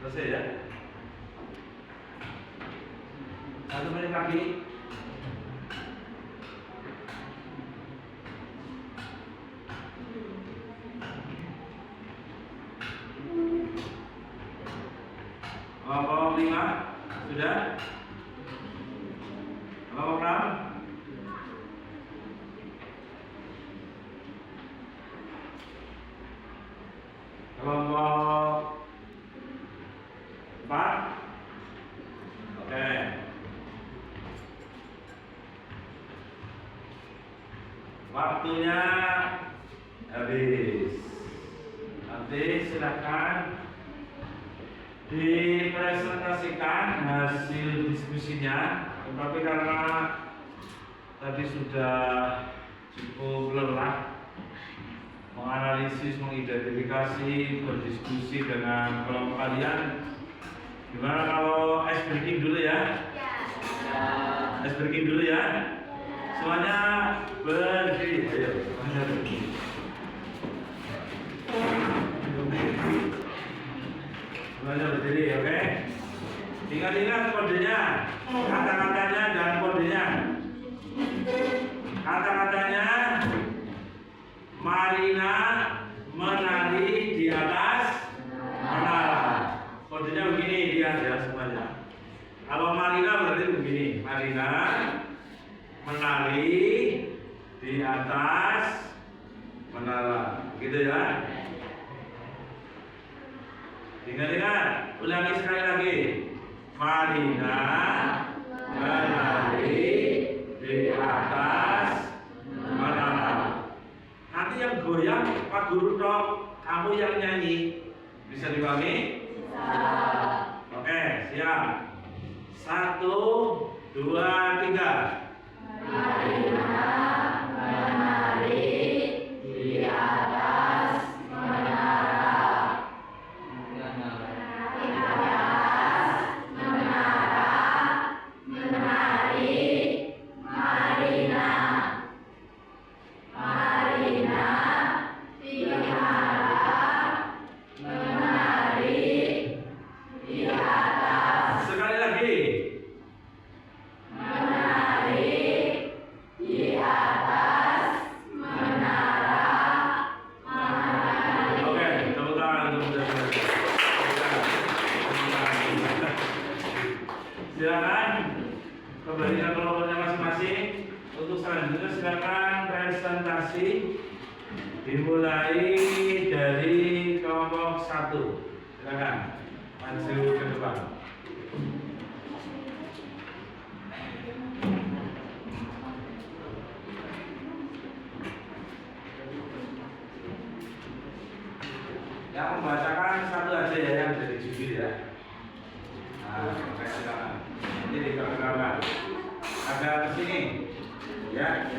Selesai ya? 1 menit lagi. Kelompok 5 sudah? Kelompok 6? Kelompok 4? Oke. Waktunya habis. Nanti silakan dipresentasikan hasil diskusinya. Tetapi karena tadi sudah cukup lelah menganalisis, mengidentifikasi, berdiskusi dengan kelompok kalian, gimana kalau ice breaking dulu ya? Ice breaking dulu ya. Semuanya berdiri. Ayo, semuanya berdiri. Semuanya berdiri, oke? Ingat-ingat kodenya, kata-katanya dan kodenya. Kata-katanya, Marina menari di atas menara. Kodenya begini, lihat ya semuanya. Kalau Marina berarti begini, Marina menari di atas menara, gitu ya. Ingat-ingat, ulangi sekali lagi. Marina menari di atas menara. Nanti yang goyang Pak Guru tok, kamu yang nyanyi. Bisa dipahami? Bisa. Oke, siap. 1, 2, 3. Marina menari di atas menara. Di atas menara menari Marina. Marina tiara menari di atas. Sekali lagi. Menari di atas menara. Menari. Oke, tepuk tangan untuk silakan kembali ke kelompoknya masing-masing. Untuk selanjutnya silakan presentasi dimulai dari kelompok 1. Silakan maju ke depan. Yang membacakan satu aja ya yang jadi jubir ya. Nah, oke, silakan. Nanti diperkenalkan. Ada ke sini. Ya.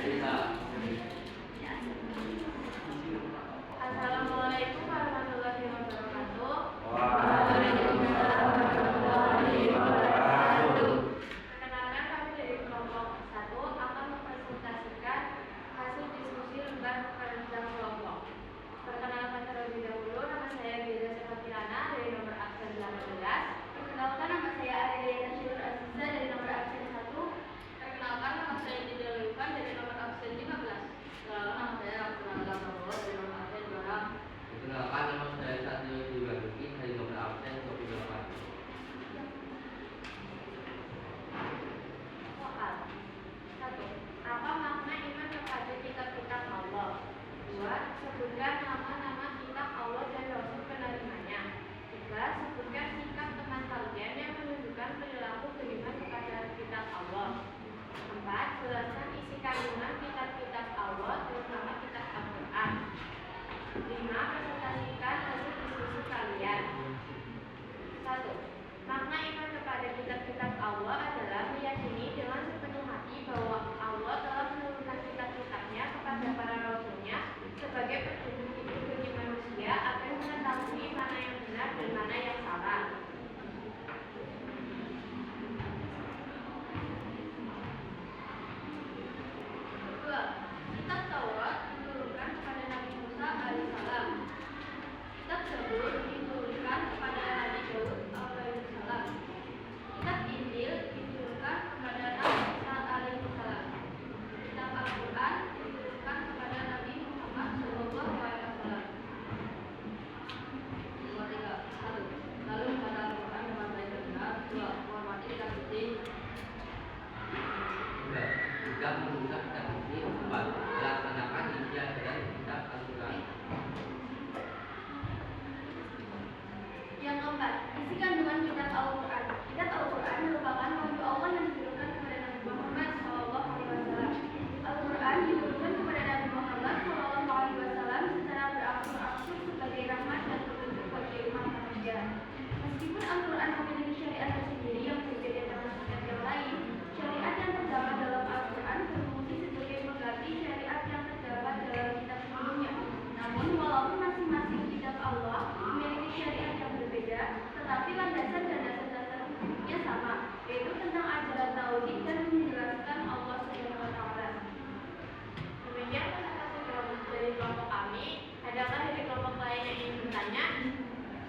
Assalamualaikum warahmatullahi wabarakatuh. Waalaikumsalam warahmatullahi wabarakatuh. Perkenalkan, kami dari kelompok 1 akan mempresentasikan hasil diskusi lembar kerja kelompok. Perkenalkan terlebih dahulu, nama saya Giza Sepatiana dari nomor absen 18. Perkenalkan, nama saya Adelia Syur Aziza dari nomor absen 1. Perkenalkan, nama saya Tidak Leukan dari nomor absen 15. Perkenalkan, nama saya Rasulullah Prabowo dari nomor absen 26. Perkenalkan, nama saya Satrio Dibaguki dari nomor absen 28. Soal 1. Apa makna iman kepada kitab-kitab Allah? 2. Sebutkan nama-nama kitab Allah dan Rasul penerimanya. 3. Sebutkan sikap teman kalian yang menunjukkan perilaku beriman kepada kitab Allah. 4. Jelaskan isi kandungan kitab-kitab Allah, terutama kitab Al-Quran. 5. Presentasikan hasil diskusi kalian. 1. Makna iman kepada kitab-kitab Allah adalah meyakini dengan sepenuh hati bahwa Allah telah menurunkan kitab-kitabnya kepada para rasulnya sebagai petunjuk hidup bagi manusia agar mengetahui mana yang benar dan mana yang salah. 2. Kitab Taurat diturunkan kepada Nabi Musa alaihissalam. Kitab Zabur diturunkan kepada Nabi Daud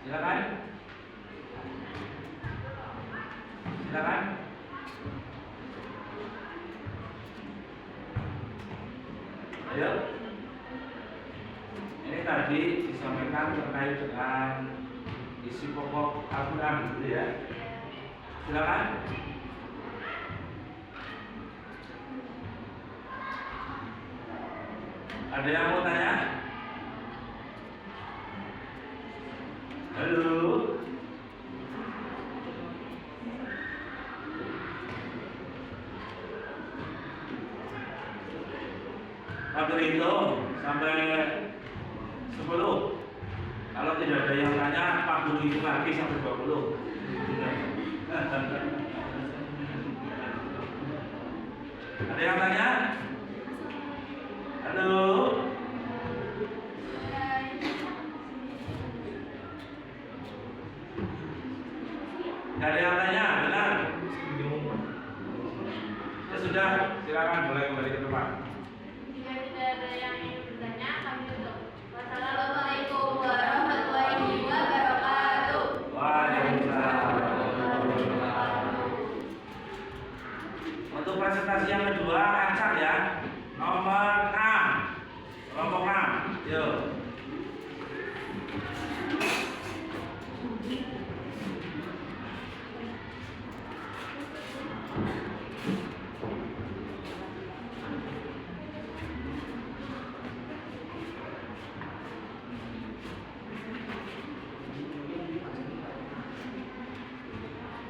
Silakan. Silakan. Ayo. Ini tadi disampaikan terkait dengan isi pokok Al-Quran, gitu ya. Silakan. Ada yang mau tanya? Halo. Terhitung sampai 10. Kalau tidak ada yang tanya, Pak Guru hitung lagi sampai 20. Ada yang tanya? Halo. Gak ada yang tanya, benar? Ya sudah, silakan boleh kembali ke tempat. Jika tidak ada yang ingin bertanya, kami tutup. Wassalamualaikum warahmatullahi wabarakatuh. Waalaikumsalam. Untuk presentasi yang kedua, acak ya. Nomor 6. Kelompok 6. Yuk.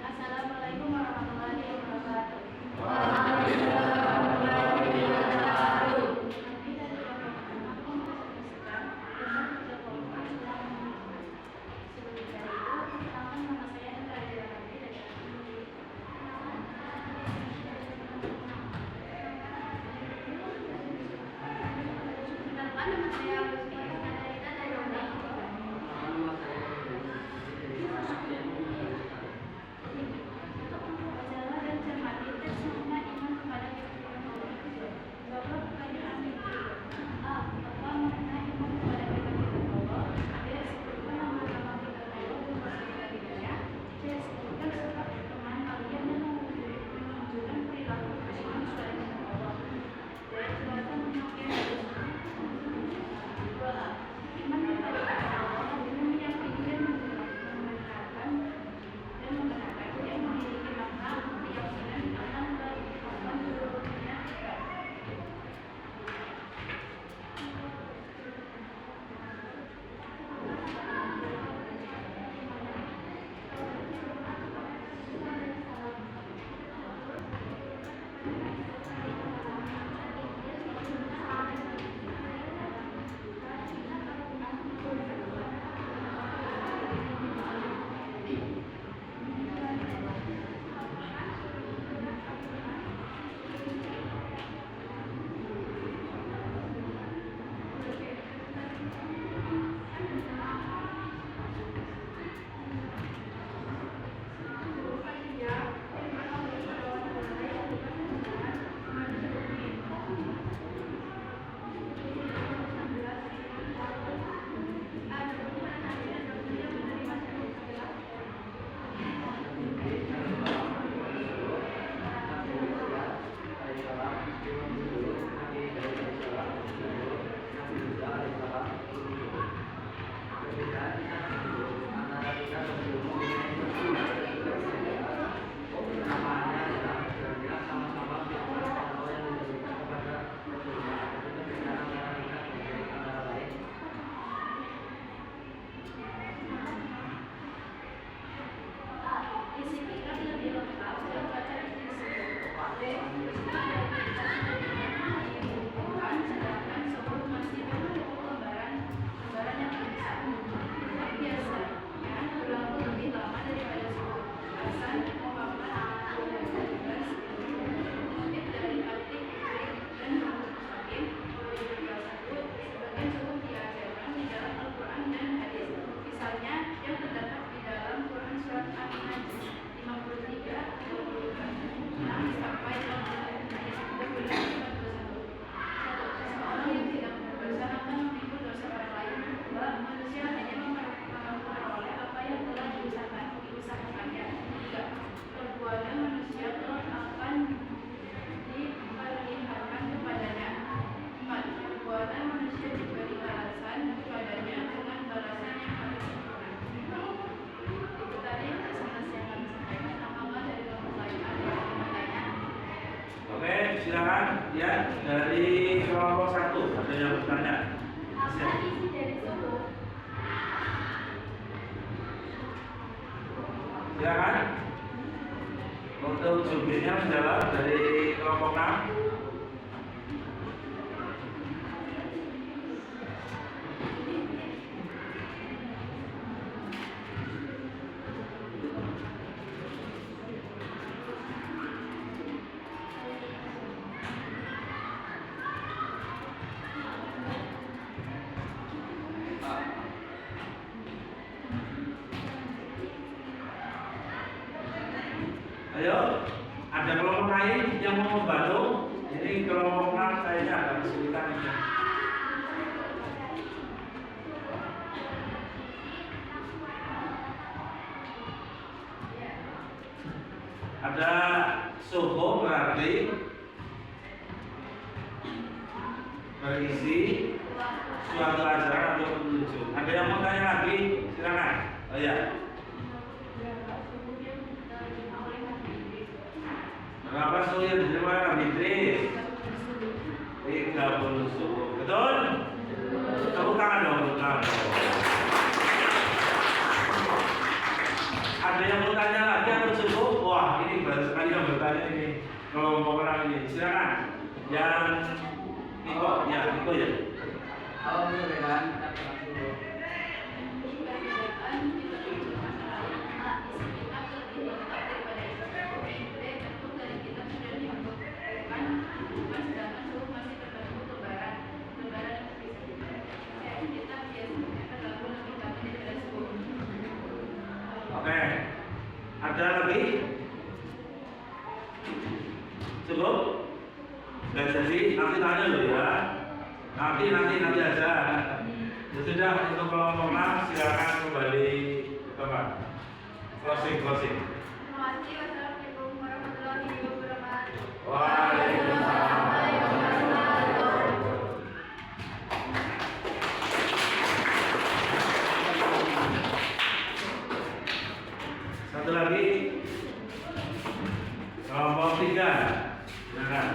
Assalamualaikum warahmatullahi wabarakatuh. silakan ya dari kelompok 1 ada yang bertanya. Apa isi dari suhu? Silakan. Untuk jubirnya menjawab dari kelompok 6. Ayo, ada kelompok lain yang mau membantu? Ini kelompok 6 kayaknya agak kesulitan ini. Ada suhu berarti berisi suatu ajaran atau petunjuk. Ada yang mau tanya lagi? Silakan. Oh ya. Berapa suhu yang diterima oleh Nabi Idris? 30 suhu. Betul? Tepuk tangan dong, tepuk tangan dong. Ada yang mau tanya lagi atau cukup? Wah, ini banyak sekali yang bertanya ini. Kelompok orang ini, silakan. Yang Niko, ya Niko ya. Halo, kan? Kita kenal dulu. Oke. Ada lagi? Cukup? Dan jadi nanti tanya loh ya. Nanti aja. Ya sudah, untuk kelompok 6 silakan kembali ke tempat. Closing. Terima kasih. Wassalamualaikum warahmatullahi wabarakatuh. Waalaikumsalam. Satu lagi. Kelompok 3. Silakan.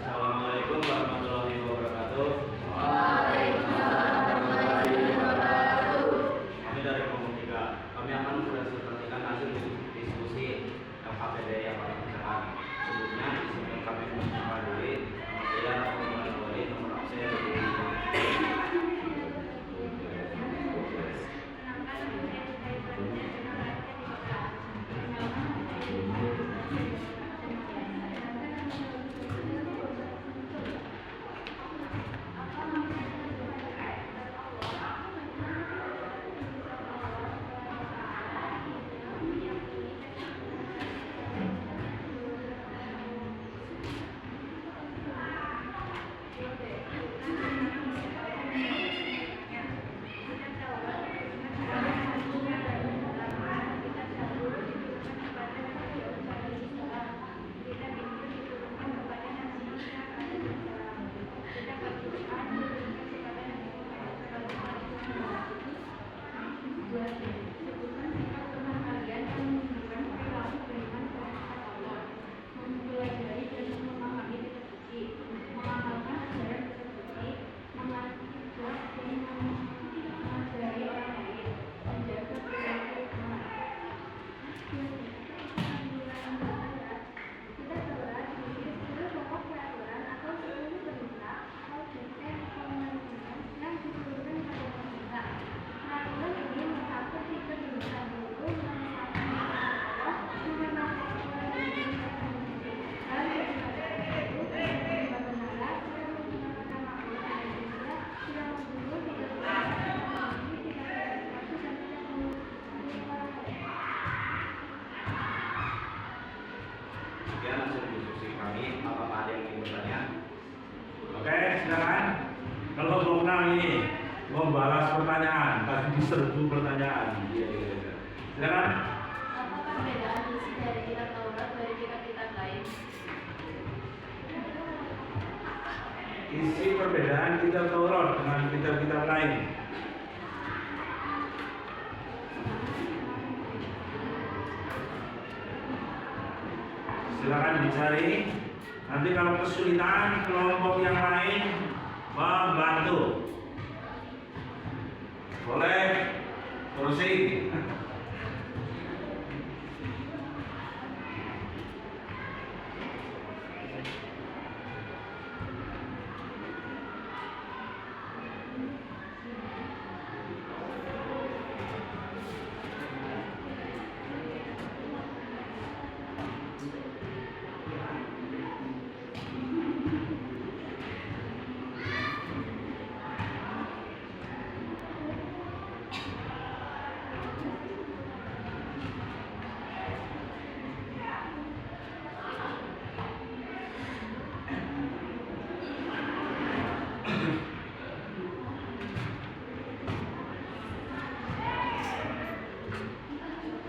Assalamualaikum warahmatullahi wabarakatuh. Kami dari kelompok 3. Kami akan mempresentasikan hasil diskusi LKPD yang kami kerjakan. Sebelumnya, sebelum kami memulai, saya akan memulai nomor absen dari Kelompok 6 ini membalas pertanyaan, tadi diserbu pertanyaan. Silakan. Taurat dari kitab-kitab lain? Isi perbedaan kitab Taurat dengan kitab-kitab lain. Silakan dicari. Nanti kalau kesulitan kelompok yang lain membantu. Boleh terusin.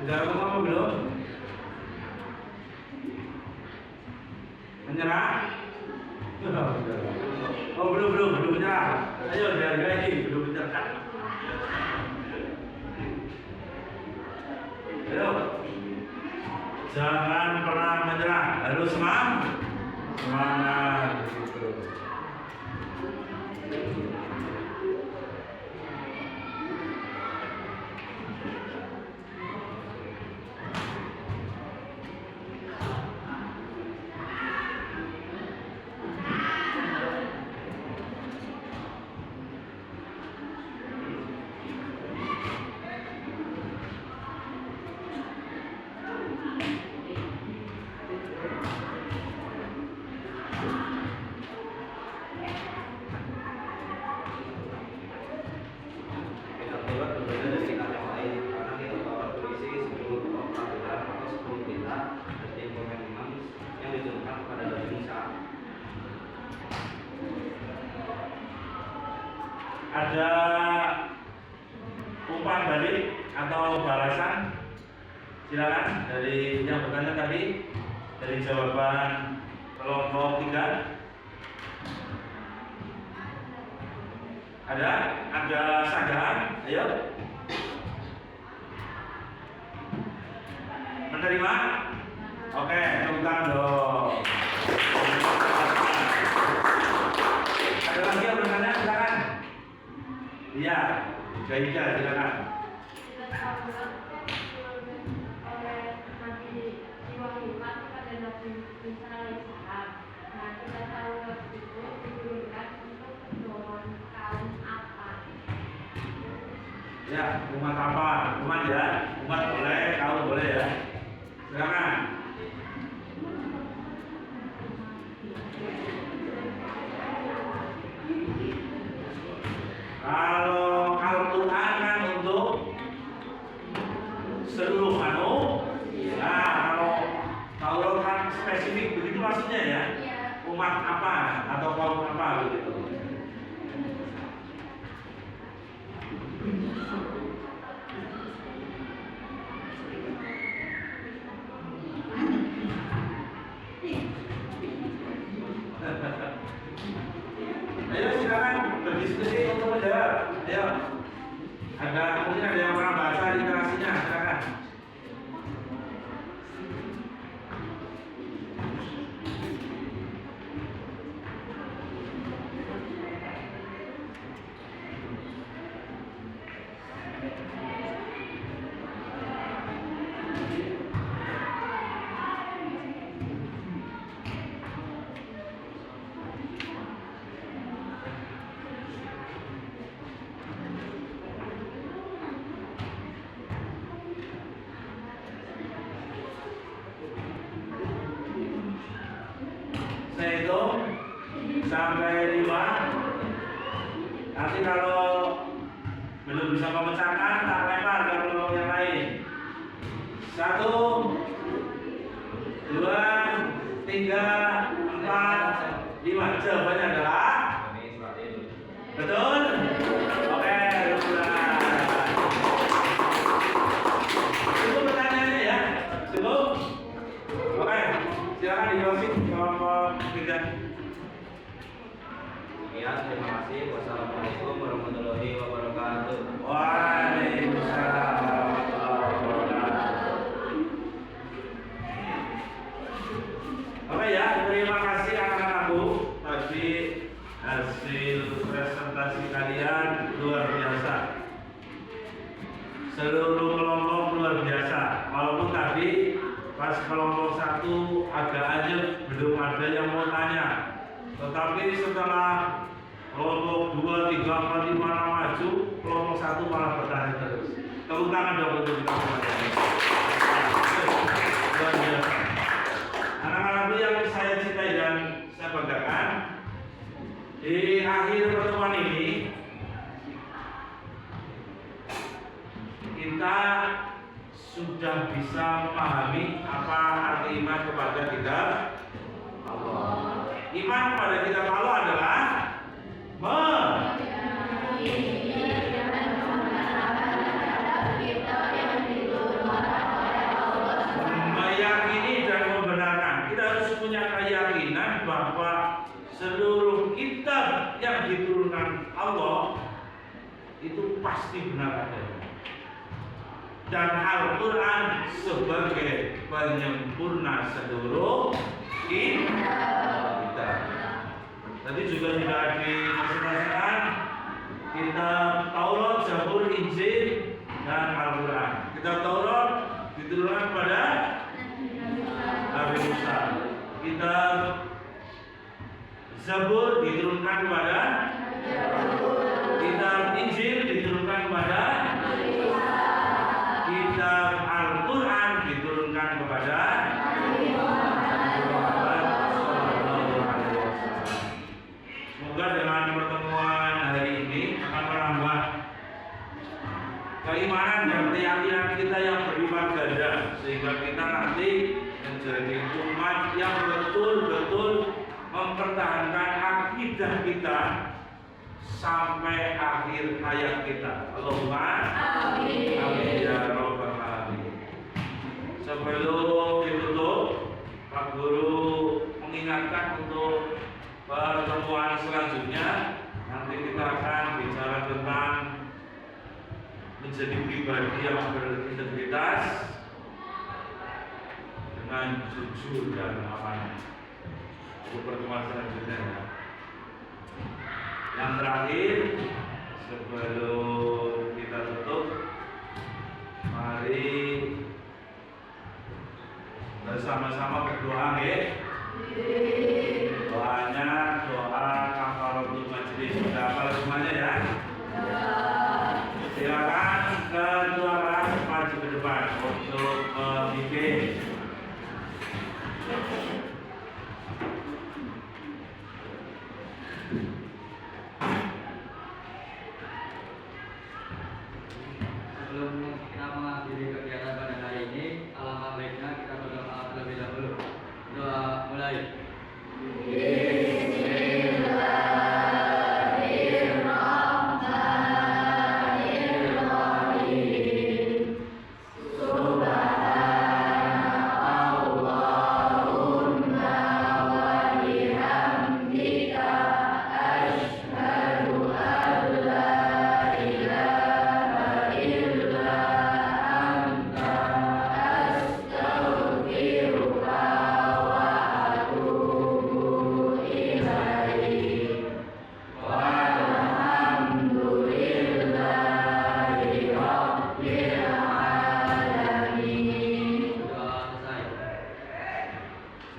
Sudah ngomong belum? Menyerah? Oh belum menyerah. Ayo dihargai, belum menyerah. Ayo, jangan pernah menyerah. Harus semangat. Gitu. Kitab Taurat berbeda dari kitab yang lain karena kitab Taurat berisi 10 peraturan atau 10 perintah dan imam yang diturunkan kepada Nabi Musa. Ada umpan balik atau balasan? Silakan dari yang bertanya tadi, dari jawaban kelompok 3. Ada sanggahan? Ayo. Menerima? Oke, tepuk tangan dong. Ada lagi yang bertanya? Silakan. Iya, Jaida, silakan. Kita Taurat diturunkan oleh Nabi diwahyukan kepada Nabi Musa alaihissalam. Nah, kita Taurat itu diturunkan untuk pedoman kaum apa? Ya, umat apa? Umat ya? Umat boleh, kaum boleh ya? Silakan. Kalau Al-Quran kan untuk seluruh nah kalau Taurat kan spesifik begitu maksudnya ya? Iya. Umat apa atau kaum apa begitu? Ayo silakan berdiskusi untuk menjawab. Ayo. Mungkin ada yang pernah baca literasinya, silakan. Saya hitung sampai 5. Nanti kalau belum bisa memecahkan, tak lempar ke kelompok yang lain. 1, 2, 3, 4, 5. Jawabannya adalah betul. Oke, udah. Cukup pertanyaannya ya. Cukup. sekian. Terima kasih. Wassalamualaikum warahmatullahi wabarakatuh. Waalaikumsalam warahmatullahi wabarakatuh. Oke ya, terima kasih anak-anakku. Tadi hasil presentasi kalian luar biasa. Seluruh kelompok luar biasa. Walaupun tadi pas kelompok 1 agak aja belum ada yang mau tanya. Tetapi setelah kelompok 2, 3, 4, 5 maju, kelompok 1 malah bertanya terus. Tepuk tangan dong untuk kita semuanya. Luar biasa. Anak-anak yang saya cintai dan saya banggakan, di akhir pertemuan ini kita sudah bisa memahami apa arti iman kepada kitab Allah. Iman kepada kitab Allah adalah meyakini dan membenarkan. Kita harus punya keyakinan bahwa seluruh kitab yang diturunkan Allah itu pasti benar adanya. Dan Al-Quran sebagai penyempurna seluruh kitab. Tadi juga sudah dipresentasikan kitab Taurat, Zabur, Injil, dan Al-Quran. Kitab Taurat diturunkan kepada Nabi Musa. Kitab Zabur diturunkan kepada kitab Injil diturunkan kepada kitab Al-Quran diturunkan kepada semoga dengan pertemuan hari ini akan menambah keimanan dan keyakinan kita yang berlipat ganda, sehingga kita nanti menjadi umat yang betul-betul mempertahankan akidah kita sampai akhir hayat kita. Allahumma amin. Amin ya rabbal alamin. Sebelum ditutup, Pak Guru mengingatkan untuk pertemuan selanjutnya nanti kita akan bicara tentang menjadi pribadi yang berintegritas dengan jujur dan amanah. Untuk pertemuan selanjutnya ya. Yang terakhir, sebelum kita tutup, mari bersama-sama berdoa ya. Doanya doa kafaratul majlis. Sudah hafal semuanya ya? Silakan kedua orang maju ke depan untuk memimpin. Sebelum kita mengakhiri kegiatan pada hari ini, alangkah baiknya kita berdoa terlebih dahulu. Doa mulai.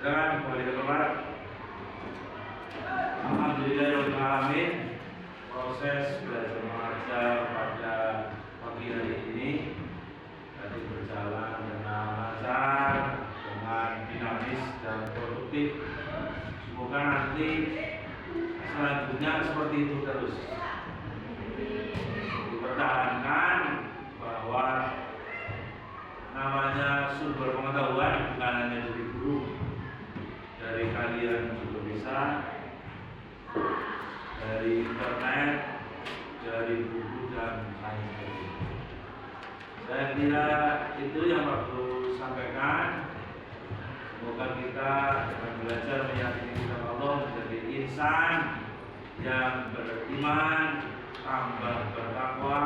Silakan kembali ke tempat. Alhamdulillahirobbilalamin. Proses belajar mengajar pada pagi hari ini tadi berjalan dengan lancar, dengan dinamis dan produktif. Semoga nanti selanjutnya seperti itu terus. Dipertahankan bahwa namanya sumber pengetahuan bukan hanya dari guru, dari kalian juga bisa, dari internet, dari buku dan lain sebagainya. Saya kira itu yang perlu sampaikan. Semoga kita akan belajar meyakini kitab Allah menjadi insan yang beriman, tambah bertakwa,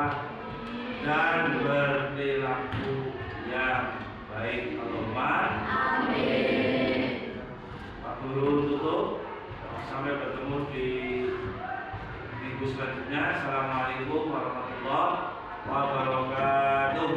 dan berperilaku yang baik. Allahumma amin. Pak Guru tutup. Sampai bertemu di minggu selanjutnya. Assalamualaikum warahmatullahi wabarakatuh.